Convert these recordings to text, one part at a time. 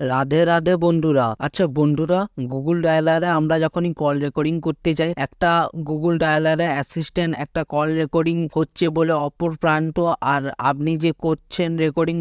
রাধে রাধে বন্ধুরা। আচ্ছা বন্ধুরা, গুগল ডায়ালারে আমরা যখনই কল রেকর্ডিং করতে যাই, একটা গুগল ডায়ালারে অ্যাসিস্ট্যান্ট একটা কল রেকর্ডিং হচ্ছে বলে অপর প্রান্ত আর আপনি যে করছেন রেকর্ডিং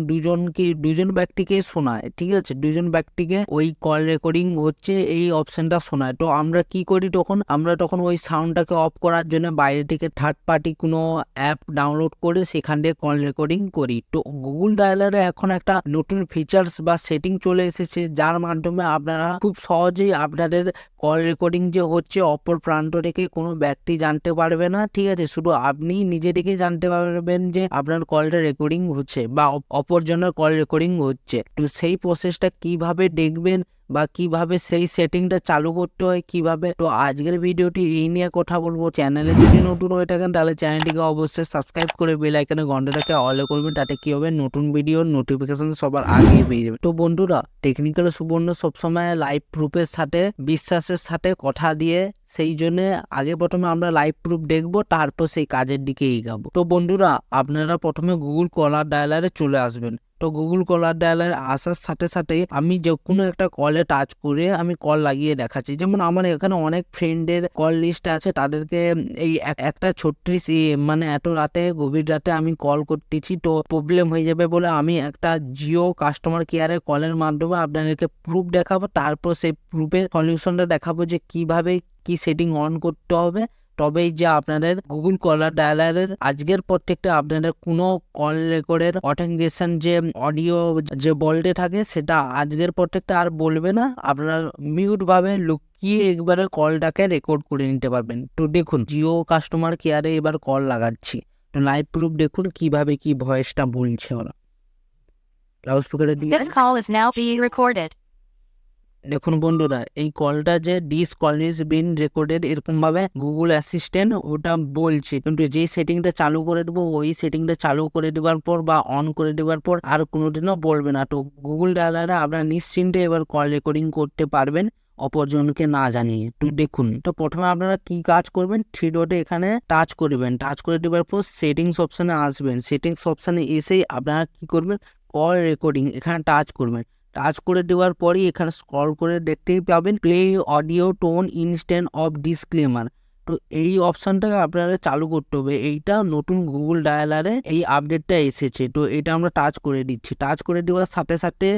দুজন ব্যক্তিকে শোনায়। ঠিক আছে, দুজন ব্যক্তিকে ওই কল রেকর্ডিং হচ্ছে এই অপশনটা শোনায়। তো আমরা কি করি তখন? আমরা তখন ওই সাউন্ডটাকে অফ করার জন্য বাইরে থেকে থার্ড পার্টি কোনো অ্যাপ ডাউনলোড করে সেখান থেকে কল রেকর্ডিং করি। তো গুগল ডায়ালারে এখন একটা নতুন ফিচার্স বা সেটিং চলে এসেছে, যার মাধ্যমে আপনারা খুব সহজেই আপনাদের কল রেকর্ডিং যে হচ্ছে অপর প্রান্ত থেকে কোনো ব্যক্তি জানতে পারবে না। ঠিক আছে, শুধু আপনি নিজে থেকে জানতে পারবেন যে আপনার কলটা রেকর্ডিং হচ্ছে বা অপরজনের কল রেকর্ডিং হচ্ছে। তো সেই প্রসেসটা কিভাবে দেখবেন বা কিভাবে সেই সেটিংটা চালু করতে হয় কিভাবে, তো আজকের ভিডিওটি এই নিয়ে কথা বলবো। চ্যানেলে যদি নতুন হয়ে থাকেন তাহলে চ্যানেলটিকে অবশ্যই সাবস্ক্রাইব করে বেল আইকনে ঘন্টাটাকে অলে করবেন, তাতে কি হবে নতুন ভিডিওর নোটিফিকেশন সবার আগে পেয়ে যাবে। তো বন্ধুরা, টেকনিক্যাল সুবর্ণ সবসময় লাইভ প্রুফের সাথে বিশ্বাসের সাথে কথা দিয়ে, সেই জন্য আগে প্রথমে আমরা লাইভ প্রুফ দেখবো, তারপর সেই কাজের দিকে এগাবো। তো বন্ধুরা, আপনারা প্রথমে গুগল কলার ডায়ালারে চলে আসবেন। তো গুগল কলার ডায়ালার আসার সাথে সাথে আমি যে কোনো একটা কলে টাচ করে আমি কল লাগিয়ে দেখাচ্ছি। যেমন আমার এখানে অনেক ফ্রেন্ডের কল লিস্ট আছে, তাদেরকে এই একটা 36 মানে এত রাতে গভীর রাতে আমি কল করতেছি, তো প্রবলেম হয়ে যাবে বলে আমি একটা জিও কাস্টমার কেয়ারের কলের মাধ্যমে আপনাদেরকে প্রুফ দেখাবো। তারপর সেই প্রুফের সলিউশনটা দেখাবো যে কিভাবে কি সেটিং অন করতে হবে, তবেই যে আপনাদের গুগল কলার ডায়ালারের আজকের পর থেকে আপনাদের কোনো কল রেকর্ডের অথেন্টিকেশন যে অডিও যে বলতে থাকে সেটা আজকের পর থেকে আর বলবে না। আপনারা মিউট ভাবে লুকিয়ে একবারে কলটাকে রেকর্ড করে নিতে পারবেন। তো দেখুন, জিও কাস্টমার কেয়ারে এবার কল লাগাচ্ছি। তো লাইভ প্রুফ দেখুন কিভাবে কি ভয়েসটা বলছে ওরা লাউড স্পিকারে দিয়ে। This call is now being recorded. দেখুন বন্ধুরা, এই কলটা যে this call is bin recorded এরকম ভাবে গুগল অ্যাসিস্ট্যান্ট ওটা বলছে, কিন্তু যে সেটিংটা চালু করে দেবো ওই সেটিংটা চালু করে দেওয়ার পর বা অন করে দেওয়ার পর আর কোনোদিনও বলবে না। তো গুগল ডায়ালারে আপনারা নিশ্চিন্তে এবার কল রেকর্ডিং করতে পারবেন অপরজনকে না জানিয়ে। তো দেখুন, তো প্রথমে আপনারা কি কাজ করবেন, থ্রি ডটে এখানে টাচ করবেন। টাচ করে দেওয়ার পর সেটিংস অপশানে আসবেন। সেটিংস অপশানে এসেই আপনারা কি করবেন, কল রেকর্ডিং এখানে টাচ করবেন। টাচ করে দেওয়ার পরই এখানে স্ক্রল করে দেখতেই পাবেন play audio tone instant of disclaimer. তো এই অপশানটাকে আপনারা চালু করতে হবে। এইটা নতুন গুগল ডায়ালারে এই আপডেটটা এসেছে, তো এটা আমরা টাচ করে দিচ্ছি। টাচ করে দেওয়ার সাথে সাথে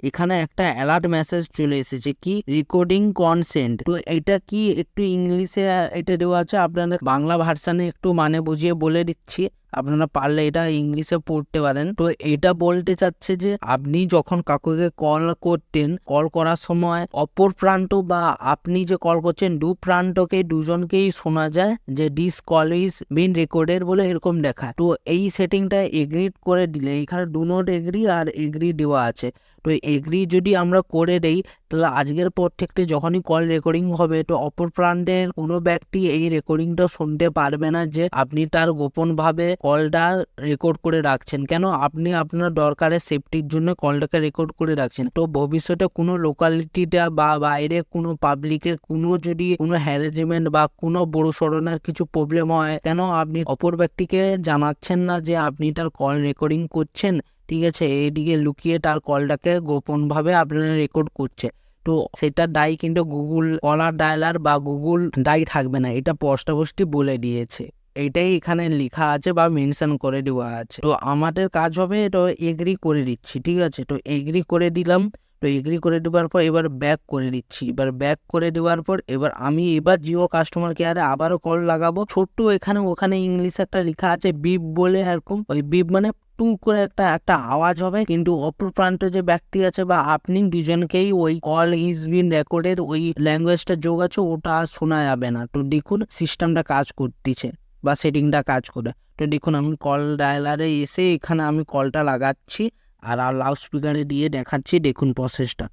এখানে একটা অ্যালার্ট মেসেজ চলে এসেছে, কি রেকর্ডিং কনসেন্ট। তো এটা কি একটু ইংলিশে এটা দেওয়া আছে, আপনাদের বাংলা ভার্সানে একটু মানে বুঝিয়ে বলে দিচ্ছি, আপনারা পারলে এটা ইংলিশে পড়তে পারেন। তো এটা বলতে চাচ্ছে যে আপনি যখন কাকুকে কল করতেন, কল করার সময় অপর প্রান্ত বা আপনি যে কল করছেন প্রান্তকে দুজনকেই শোনা যায় যে this call is bin recorded বলে এরকম দেখায়। তো এই সেটিংটা এগ্রি করে দিলে, এখানে ডু নট এগ্রি আর এগ্রি দেওয়া আছে। তো এগ্রি যদি আমরা করে দেই তাহলে আজকের পর থেকে যখনই কল রেকর্ডিং হবে, তো অপর প্রান্তের কোনো ব্যক্তি এই রেকর্ডিংটা শুনতে পারবে না যে আপনি তার গোপনভাবে কলটা রেকর্ড করে রাখছেন। কেন? আপনি আপনার দরকারের সেফটির জন্য কলটাকে রেকর্ড করে রাখছেন। তো ভবিষ্যতে কোনো লোকালিটিটা বা বাইরে কোনো পাবলিকের কোনো যদি কোনো হ্যারাসমেন্ট বা কোনো বড় সড়নের কিছু প্রবলেম হয়, কেন আপনি অপর ব্যক্তিকে জানাচ্ছেন না যে আপনি তার কল রেকর্ডিং করছেন। ঠিক আছে, এইদিকে লুকিয়ে তার কলটাকে গোপনভাবে আপনারা রেকর্ড করছে। তো সেটা দায়ী কিন্তু গুগল কলার ডায়ালার বা গুগল দায়ী থাকবে না, এটা স্পষ্টভাবে বলে দিয়েছে। এইটাই এখানে লেখা আছে বা মেনশন করে দেওয়া আছে। তো আমাদের কাজ হবে তো এগ্রি করে দিচ্ছি। ঠিক আছে, তো এগ্রি করে দিলাম। তো এগ্রি করে দেওয়ার পর এবার ব্যাক করে দিচ্ছি। এবার ব্যাক করে দেওয়ার পর এবার আমি জিও কাস্টমার কেয়ারে আবারও কল লাগাবো। ছোট্ট এখানে ওখানে ইংলিশ একটা লেখা আছে বিপ বলে, এরকম ওই বিপ মানে টু করে একটা আওয়াজ হবে, কিন্তু অপর প্রান্তে যে ব্যক্তি আছে বা আপনি দুজনকেই ওই কল ইজ বিন রেকর্ডেড ওই ল্যাঙ্গুয়েজটা যোগ আছে ওটা শোনা যাবে না। তো দেখুন সিস্টেমটা কাজ করতেছে বা সেটিংটা কাজ করে। তো দেখুন আমি কল ডায়ালারে এসে এখানে আমি কলটা লাগাচ্ছি আর লাউড স্পিকারে দিয়ে দেখাচ্ছি। দেখুন প্রসেসটা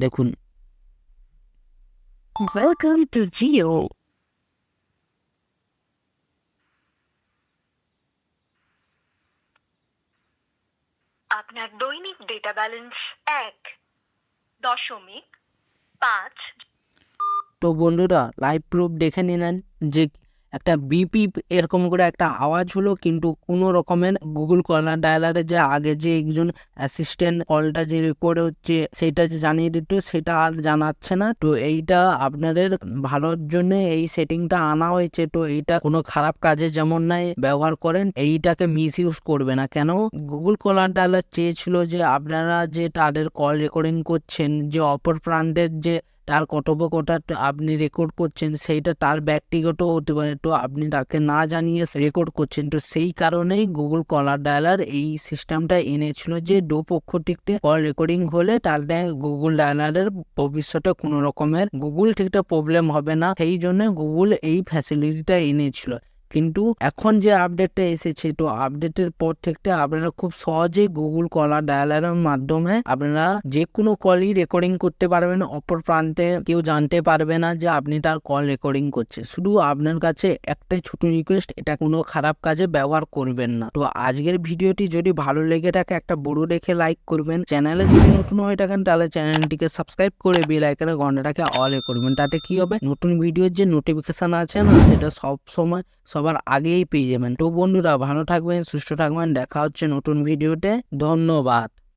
দেখুন। Welcome to Geo. আপনার দৈনিক ডেটা ব্যালেন্স 1.5। তো বন্ধুরা, লাইভ প্রুফ দেখে নিলেন যে একটা বিপি এরকম করে একটা আওয়াজ হলো, কিন্তু কোনো রকমের গুগল কলার ডায়ালারে যে আগে যে একজন অ্যাসিস্ট্যান্ট কলটা যে রেকর্ড হচ্ছে সেটা যে জানিয়ে দিত সেটা আর জানাচ্ছে না। তো এইটা আপনাদের ভালোর জন্য এই সেটিংটা আনা হয়েছে। তো এইটা কোনো খারাপ কাজে যেমন নাই ব্যবহার করেন, এইটাকে মিস ইউজ করবে না। কেন গুগল কলার ডায়ালার চেয়েছিল যে আপনারা যে তাদের কল রেকর্ডিং করছেন, যে অপর প্রান্তের যে তার কথোপকথন আপনি রেকর্ড করছেন সেইটা তার ব্যক্তিগত হতে পারে, তো আপনি তাকে না জানিয়ে রেকর্ড করছেন। তো সেই কারণেই গুগল কলার ডায়ালার এই সিস্টেমটা এনেছিল যে দুপক্ষ থেকে কল রেকর্ডিং হলে তাহলে গুগল ডায়ালারের ভবিষ্যতে কোনো রকমের গুগল থেকে প্রবলেম হবে না, সেই জন্য গুগল এই ফ্যাসিলিটিটা এনেছিল। কিন্তু এখন যে আপডেটটা এসেছে, তো আপডেটের পর থেকে আপনারা খুব সহজেই গুগল কলার ডায়ালারের মাধ্যমে আপনারা যে কোনো কলই রেকর্ডিং করতে পারবেন। অপর প্রান্তে কেউ জানতে পারবে না যে আপনি তার কল রেকর্ডিং করছে। শুধু আপনার কাছে একটাই ছোট রিকোয়েস্ট, এটা কোনো খারাপ কাজে ব্যবহার করবেন না। তো আজকের ভিডিওটি যদি ভালো লেগে থাকে একটা বড় দেখে লাইক করবেন। চ্যানেলে যদি নতুন হয়ে থাকেন তাহলে চ্যানেলটিকে সাবস্ক্রাইব করে বেল আইকনের ঘন্টাটাকে অলে করবেন। তাতে কি হবে, নতুন ভিডিওর যে নোটিফিকেশন আছে না সেটা সব সময় সবার আগেই পেয়ে যাবেন। তো বন্ধুরা ভালো থাকবেন, সুস্থ থাকবেন, দেখা হচ্ছে নতুন ভিডিওতে। ধন্যবাদ।